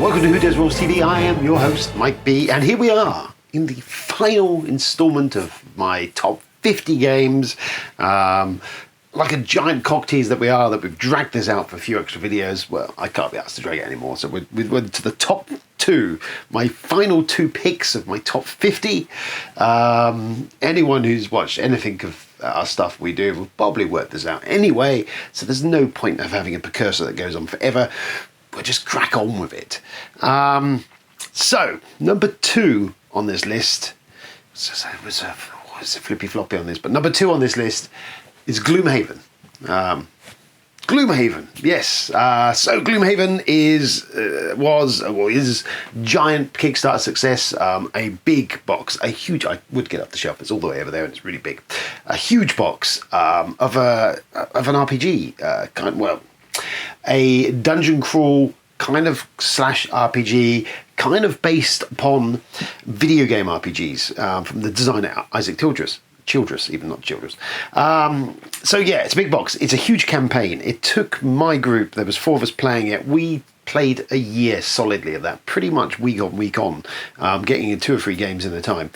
Welcome to WDR TV. I am your host, Mike B, and here we are in the final installment of my top 50 games. Like a giant cock tease that we are, that we've dragged this out for a few extra videos. Well, I can't be asked to drag it anymore, so we went to the top two, my final two picks of my top 50. Anyone who's watched anything of our stuff we do will probably work this out anyway, so there's no point of having a precursor that goes on forever. We'll just crack on with it. So, number two on this list, it was a flippy floppy on this, but number two on this list is Gloomhaven. Gloomhaven, yes. So Gloomhaven is giant Kickstarter success. A big box, a huge. I would get up the shelf. It's all the way over there, and it's really big. A huge box of an RPG a dungeon crawl kind of slash RPG, kind of based upon video game RPGs from the designer Isaac Childress, even not Childress. So yeah, it's a big box. It's a huge campaign. It took my group, there was 4 of us playing it. We played a year solidly of that, pretty much week on, getting in 2 or 3 games in a time.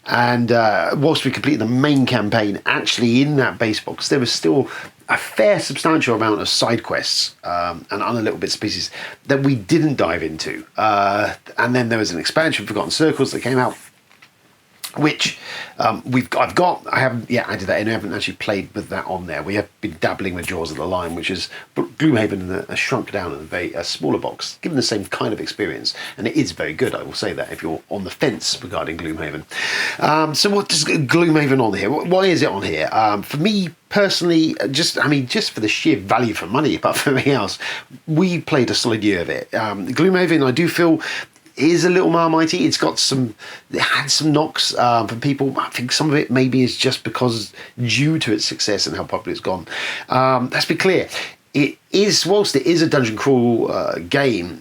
And whilst we completed the main campaign, actually in that base box, there was still a fair substantial amount of side quests and other little bits and pieces that we didn't dive into. And then there was an expansion, Forgotten Circles, that came out, which I haven't yet added that in. I haven't actually played with that on there. We have been dabbling with Jaws of the Lion, which is Gloomhaven in a shrunk down and a smaller box, given the same kind of experience, and it is very good. I will say that if you're on the fence regarding Gloomhaven. So what does Gloomhaven on here? Why is it on here? For me personally, just for the sheer value for money, apart from anything else, we played a solid year of it. Gloomhaven, I do feel, is a little marmitey. It had some knocks from people. I think some of it maybe is just because due to its success and how popular it's gone. Let's be clear. Whilst it is a dungeon crawl game,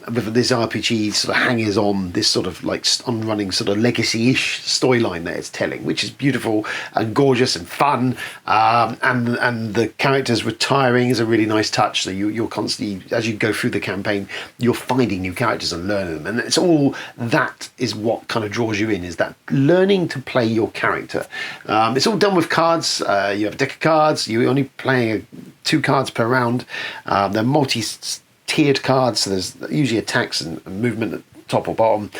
with this RPG sort of hangers on this sort of like unrunning sort of legacy-ish storyline that it's telling, which is beautiful and gorgeous and fun, and the characters retiring is a really nice touch. So you're constantly, as you go through the campaign, you're finding new characters and learning them, and it's all that is what kind of draws you in, is that learning to play your character. It's all done with cards. You have a deck of cards. You're only playing 2 cards per round. They're multi-tiered cards, so there's usually attacks and movement at top or bottom.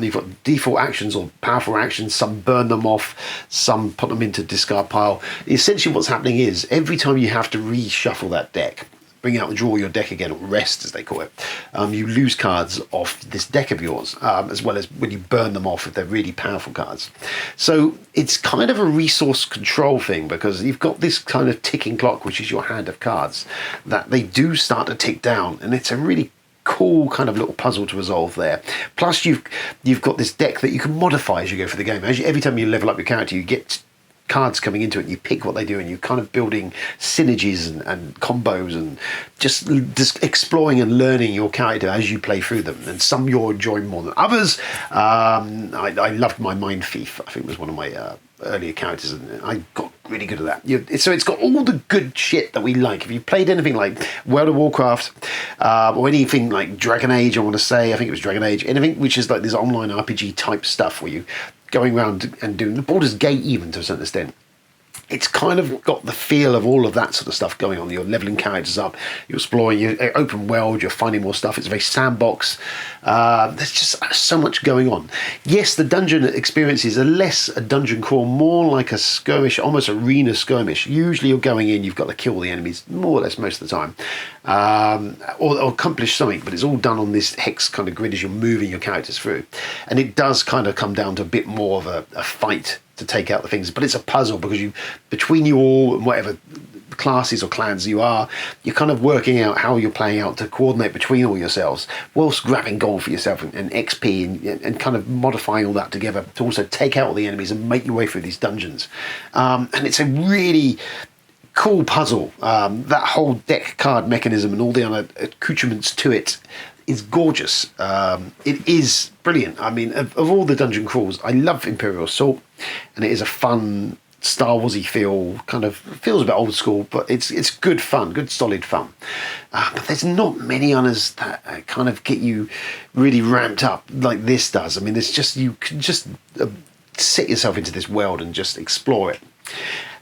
You've got default actions or powerful actions. Some burn them off, some put them into discard pile. Essentially what's happening is every time you have to reshuffle that deck, bring out and draw your deck again, or rest as they call it, you lose cards off this deck of yours, as well as when you burn them off if they're really powerful cards. So it's kind of a resource control thing, because you've got this kind of ticking clock, which is your hand of cards, that they do start to tick down, and it's a really cool kind of little puzzle to resolve there. Plus you've got this deck that you can modify as you go through the game. Every time you level up your character, you get cards coming into it, and you pick what they do, and you're kind of building synergies and combos, and just exploring and learning your character as you play through them. And some you're enjoying more than others. I loved my Mind Thief. I think it was one of my earlier characters, and I got really good at that. So it's got all the good shit that we like. If you played anything like World of Warcraft, or anything like Dragon Age, I want to say, I think it was Dragon Age, anything which is like this online RPG type stuff where you going around and doing the Baldur's Gate, even to a certain extent, it's kind of got the feel of all of that sort of stuff going on. You're leveling characters up, you're exploring, you're open world, you're finding more stuff. It's a very sandbox. There's just so much going on. Yes, the dungeon experiences are less a dungeon crawl, more like a skirmish, almost arena skirmish. Usually you're going in, you've got to kill the enemies, more or less most of the time, or accomplish something, but it's all done on this hex kind of grid as you're moving your characters through. And it does kind of come down to a bit more of a fight to take out the things, but it's a puzzle, because between you all and whatever classes or clans you're kind of working out how you're playing out to coordinate between all yourselves, whilst grabbing gold for yourself and XP and kind of modifying all that together to also take out all the enemies and make your way through these dungeons. And it's a really cool puzzle. That whole deck card mechanism and all the other accoutrements to it is gorgeous. It is brilliant. I mean, of all the dungeon crawls, I love Imperial Assault, and it is a fun Star Warsy feel, kind of feels a bit old school, but it's good fun, good solid fun. But there's not many others that kind of get you really ramped up like this does. I mean, it's just, you can just set yourself into this world and just explore it.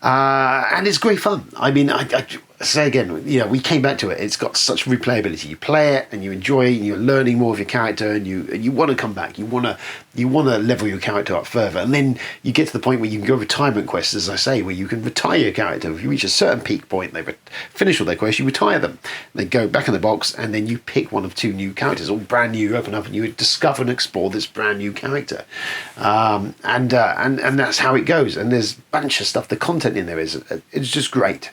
And it's great fun. I mean, I say again, you know, we came back to it. It's got such replayability. You play it and you enjoy it, and you're learning more of your character, and you want to come back. You want to level your character up further, and then you get to the point where you can go retirement quests, as I say, where you can retire your character. If you reach a certain peak point, they finish all their quests, you retire them. They go back in the box, and then you pick one of 2 new characters, all brand new. You open up and you discover and explore this brand new character, and that's how it goes. And there's a bunch of stuff. The content in there it's just great.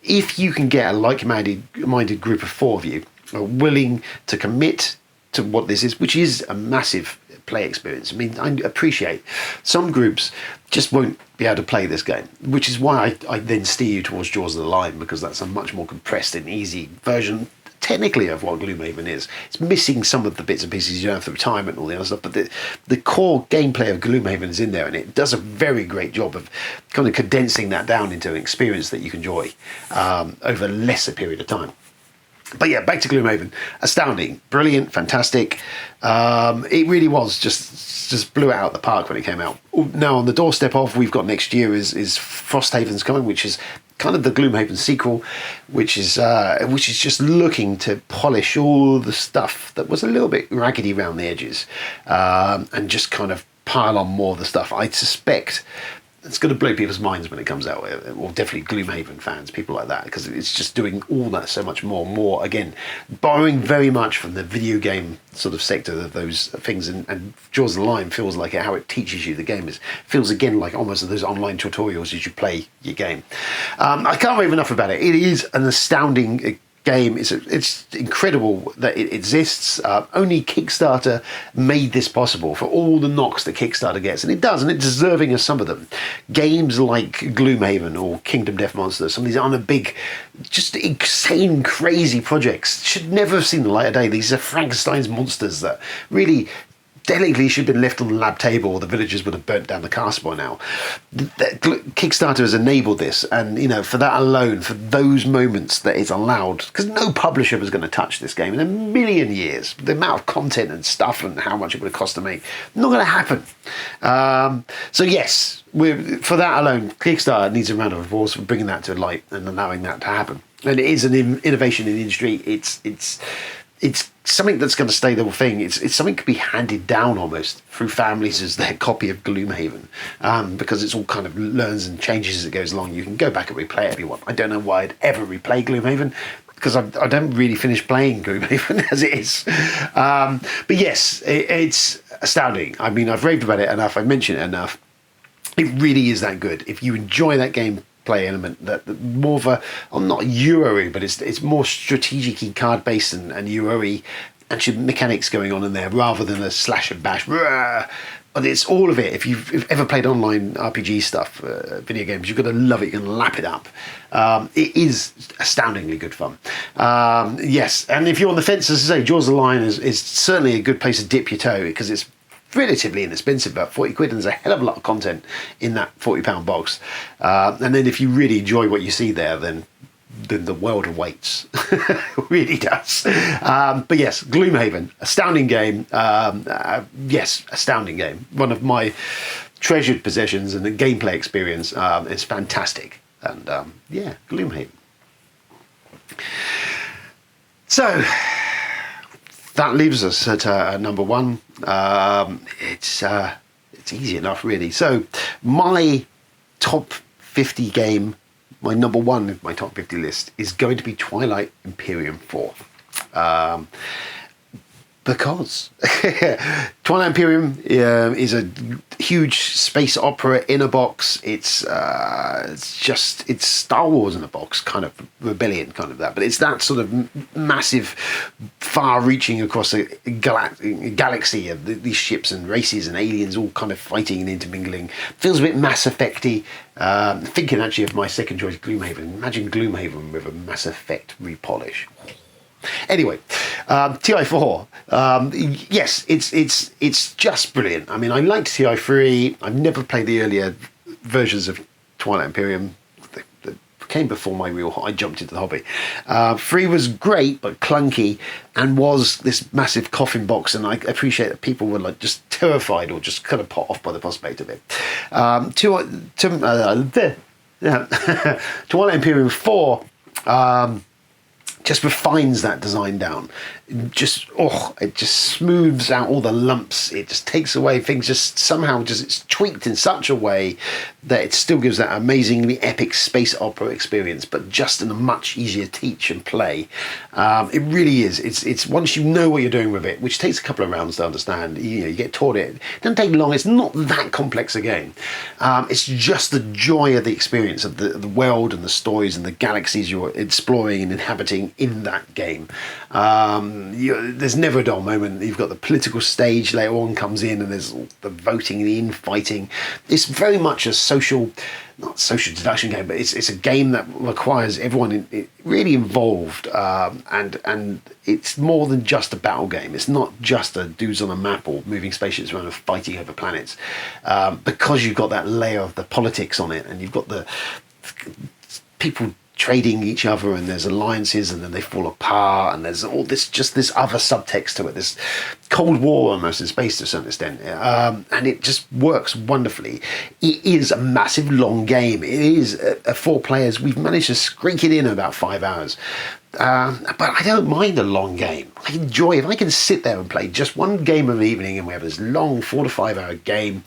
If you can get a like-minded group of 4 of you who are willing to commit to what this is, which is a massive play experience. I mean, I appreciate some groups just won't be able to play this game, which is why I then steer you towards Jaws of the Lion, because that's a much more compressed and easy version, technically, of what Gloomhaven is. It's missing some of the bits and pieces you don't have the retirement and all the other stuff, but the core gameplay of Gloomhaven is in there, and it does a very great job of kind of condensing that down into an experience that you can enjoy over a lesser period of time. But yeah, back to Gloomhaven. Astounding, brilliant, fantastic. It really was just blew it out of the park when it came out. Now on the doorstep of, we've got next year is Frosthaven's coming, which is kind of the Gloomhaven sequel, which is just looking to polish all the stuff that was a little bit raggedy around the edges, and just kind of pile on more of the stuff. I suspect it's going to blow people's minds when it comes out, or definitely Gloomhaven fans, people like that, because it's just doing all that so much more, again, borrowing very much from the video game sort of sector of those things, and Jaws of the Lion feels like how it teaches you the game feels again like almost those online tutorials as you play your game. I can't rave enough about it. It is an astounding game. It's incredible that it exists. Only Kickstarter made this possible, for all the knocks that Kickstarter gets, and it does, and it's deserving of some of them. Games like Gloomhaven or Kingdom Death Monster, some of these other big, just insane, crazy projects should never have seen the light of day. These are Frankenstein's monsters that really technically should have been left on the lab table, or the villagers would have burnt down the castle by now. Kickstarter has enabled this, and you know, for that alone, for those moments that it's allowed, because no publisher was going to touch this game in a million years. The amount of content and stuff and how much it would have cost to make, not going to happen. So yes, for that alone, Kickstarter needs a round of applause for bringing that to light and allowing that to happen. And it is an innovation in the industry. It's something that's going to stay the whole thing. It's something that could be handed down almost through families as their copy of Gloomhaven, because it's all kind of learns and changes as it goes along. You can go back and replay it if you want. I don't know why I'd ever replay Gloomhaven, because I don't really finish playing Gloomhaven as it is. But yes, it's astounding. I mean, I've raved about it enough. I've mentioned it enough. It really is that good. If you enjoy that game play element, that more of a, not Euro-y, but it's more strategic-y, card-based and Euro-y actual mechanics going on in there, rather than a slash and bash. But it's all of it. If you've ever played online RPG stuff, video games, you're going to love it. You're going to lap it up. It is astoundingly good fun. Yes, and if you're on the fence, as I say, Jaws of the Lion is certainly a good place to dip your toe, because it's relatively inexpensive, about 40 quid, and there's a hell of a lot of content in that £40 box. And then if you really enjoy what you see there, then the world awaits. It really does. But yes, Gloomhaven, astounding game. Yes, astounding game. One of my treasured possessions, and the gameplay experience is fantastic. And yeah, Gloomhaven. So that leaves us at number 1. It's easy enough, really. So my top 50 game, my number 1 of my top 50 list, is going to be Twilight Imperium 4. Because Twilight Imperium is a huge space opera in a box. It's Star Wars in a box, kind of rebellion, kind of that. But it's that sort of massive, far-reaching across a galaxy of these ships and races and aliens all kind of fighting and intermingling. Feels a bit Mass Effect-y. Thinking actually of my second choice, Gloomhaven. Imagine Gloomhaven with a Mass Effect repolish. Anyway, TI4, yes, it's just brilliant. I mean, I liked TI3. I've never played the earlier versions of Twilight Imperium that came before I jumped into the hobby. 3 was great but clunky and was this massive coffin box, and I appreciate that people were like just terrified or just kind of put off by the prospect of it. Twilight Imperium 4 just refines that design down. It just smooths out all the lumps. It just takes away things. Just somehow, it's tweaked in such a way that it still gives that amazingly epic space opera experience, but just in a much easier teach and play. It really is. It's once you know what you're doing with it, which takes a couple of rounds to understand. You get taught it. It doesn't take long. It's not that complex a game. It's just the joy of the experience of the world and the stories and the galaxies you're exploring and inhabiting in that game. There's never a dull moment. You've got the political stage later on comes in, and there's the voting, the infighting. It's very much a not social deduction game, but it's a game that requires everyone really involved, and it's more than just a battle game. It's not just a dudes on a map or moving spaceships around and fighting over planets, because you've got that layer of the politics on it, and you've got the people trading each other, and there's alliances, and then they fall apart, and there's all this other subtext to it, this Cold War almost in space to a certain extent, and it just works wonderfully. It is a massive long game. It is 4 players. We've managed to squeak it in about 5 hours. But I don't mind a long game. I enjoy it. If I can sit there and play just one game of the evening, and we have this long 4 to 5 hour game,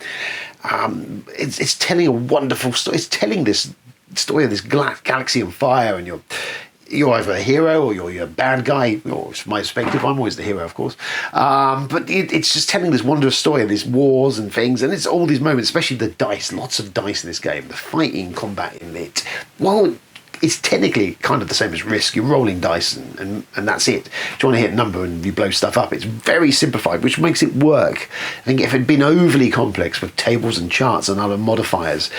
it's telling a wonderful story. It's telling this story of this galaxy on fire, and you're either a hero or you're a bad guy. Or from my perspective, I'm always the hero, of course. But it's just telling this wondrous story of these wars and things, and it's all these moments, especially the dice. Lots of dice in this game. The fighting combat in it. Well, it's technically kind of the same as Risk. You're rolling dice and that's it. If you want to hit a number and you blow stuff up, it's very simplified, which makes it work. I think if it had been overly complex with tables and charts and other modifiers,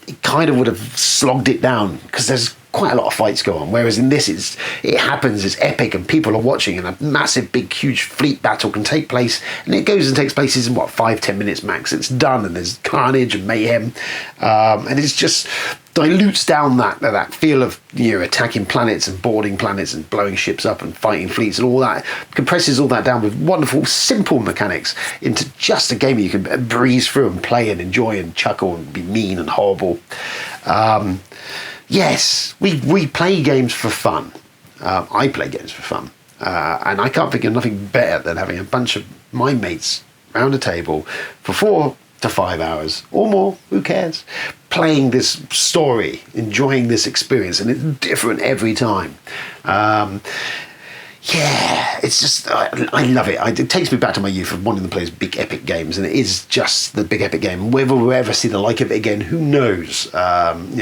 it kind of would have slogged it down, because there's quite a lot of fights go on, whereas in this it happens, it's epic, and people are watching, and a massive big huge fleet battle can take place, and it goes and takes place in 5-10 minutes max. It's done, and there's carnage and mayhem, and it's just dilutes down that feel of attacking planets and boarding planets and blowing ships up and fighting fleets and all that, compresses all that down with wonderful simple mechanics into just a game you can breeze through and play and enjoy and chuckle and be mean and horrible. Yes, we play games for fun. I play games for fun, and I can't think of nothing better than having a bunch of my mates round a table for 4 to 5 hours or more, who cares, playing this story, enjoying this experience, and it's different every time. Yeah, it's just, I love it. It takes me back to my youth of wanting to play these big epic games, and it is just the big epic game. Whether we'll ever see the like of it again, who knows?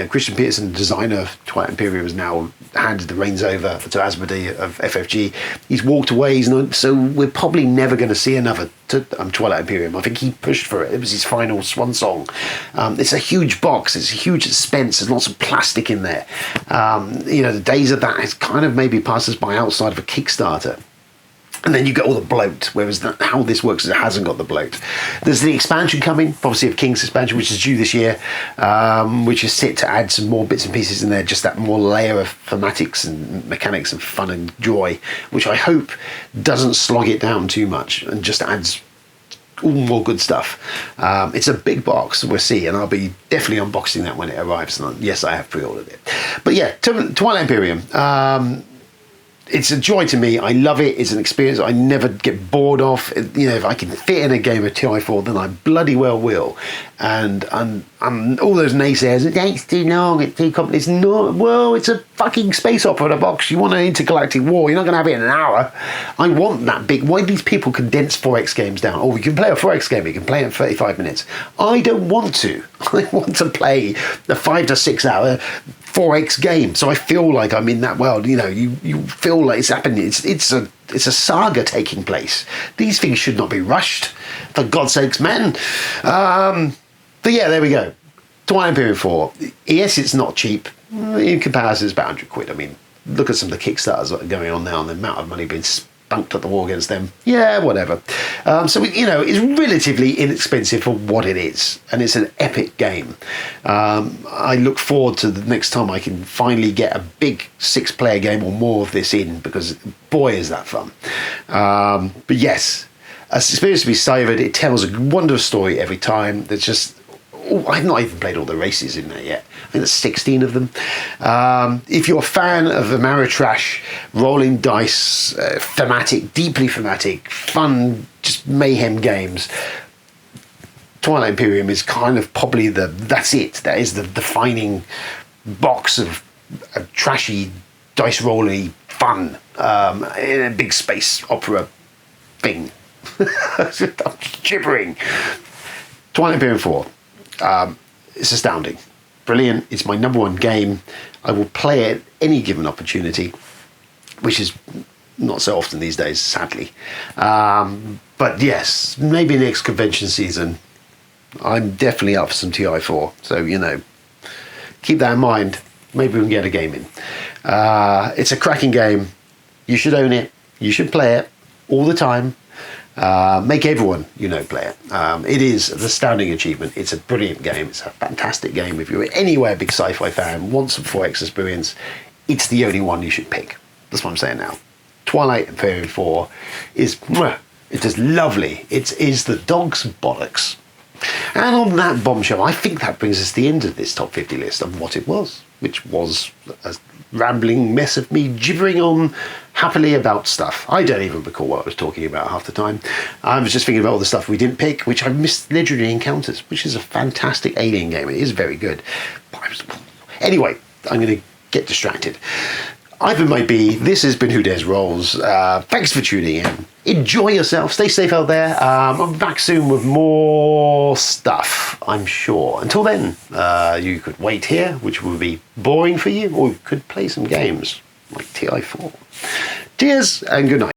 Christian Peterson, designer of Twilight Imperium, has now handed the reins over to Asmodee of FFG. He's walked away, so we're probably never going to see another Twilight Imperium. I think he pushed for it. It was his final swan song. It's a huge box. It's a huge expense. There's lots of plastic in there. The days of that has kind of maybe passed us by outside of a Kickstarter. And then you get all the bloat, whereas how this works is it hasn't got the bloat. There's the expansion coming, obviously, of King's expansion, which is due this year, which is set to add some more bits and pieces in there, just that more layer of thematics and mechanics and fun and joy, which I hope doesn't slog it down too much and just adds all more good stuff. It's a big box, we'll see, and I'll be definitely unboxing that when it arrives. And yes, I have pre-ordered it. But yeah, Twilight Imperium. It's a joy to me. I love it. It's an experience I never get bored of. If I can fit in a game of TI4, then I bloody well will. And all those naysayers, it takes too long, it's too complicated. It's not. Well, it's a fucking space opera in a box. You want an intergalactic war, you're not going to have it in an hour. I want that big. Why do these people condense 4X games down? Oh, we can play a 4X game, we can play it in 35 minutes. I don't want to. I want to play the 5 to 6 hour 4X game, so I feel like I'm in that world. You feel like it's happening. It's a saga taking place. These things should not be rushed, for God's sakes, man. But yeah, there we go. Twilight Imperium 4. Yes, it's not cheap. In comparison, it's about £100. I mean, look at some of the Kickstarters that are going on now and the amount of money being dunked at the wall against them. Yeah, whatever. So, it's relatively inexpensive for what it is, and it's an epic game. I look forward to the next time I can finally get a big 6-player game or more of this in, because boy, is that fun. But yes, it's supposed to be savoured. It tells a wondrous story every time. There's just... I've not even played all the races in there yet. I think there's 16 of them. If you're a fan of Ameritrash, rolling dice, deeply thematic, fun, just mayhem games, Twilight Imperium is kind of probably that's it. That is the defining box of a trashy, dice rolly fun in a big space opera thing. I'm gibbering. Twilight Imperium 4. It's astounding. Brilliant. It's my number one game. I will play it any given opportunity, which is not so often these days, sadly. But yes, maybe next convention season, I'm definitely up for some TI4. So, keep that in mind. Maybe we can get a game in. It's a cracking game. You should own it. You should play it all the time. Make everyone play it. It is an astounding achievement. It's a brilliant game. It's a fantastic game. If you're anywhere a big sci-fi fan, want some 4X experience, it's the only one you should pick. That's what I'm saying now. Twilight Imperium 4 is just lovely. It is the dog's bollocks. And on that bombshell, I think that brings us to the end of this top 50 list of what it was, which was a rambling mess of me gibbering on happily about stuff. I don't even recall what I was talking about half the time. I was just thinking about all the stuff we didn't pick, which I missed Legendary Encounters, which is a fantastic alien game. It is very good. Anyway, I'm going to get distracted. I've been Mike B. This has been Who Dares Rolls. Thanks for tuning in. Enjoy yourself. Stay safe out there. I'm back soon with more stuff, I'm sure. Until then, you could wait here, which would be boring for you, or you could play some games like TI4. Cheers and good night.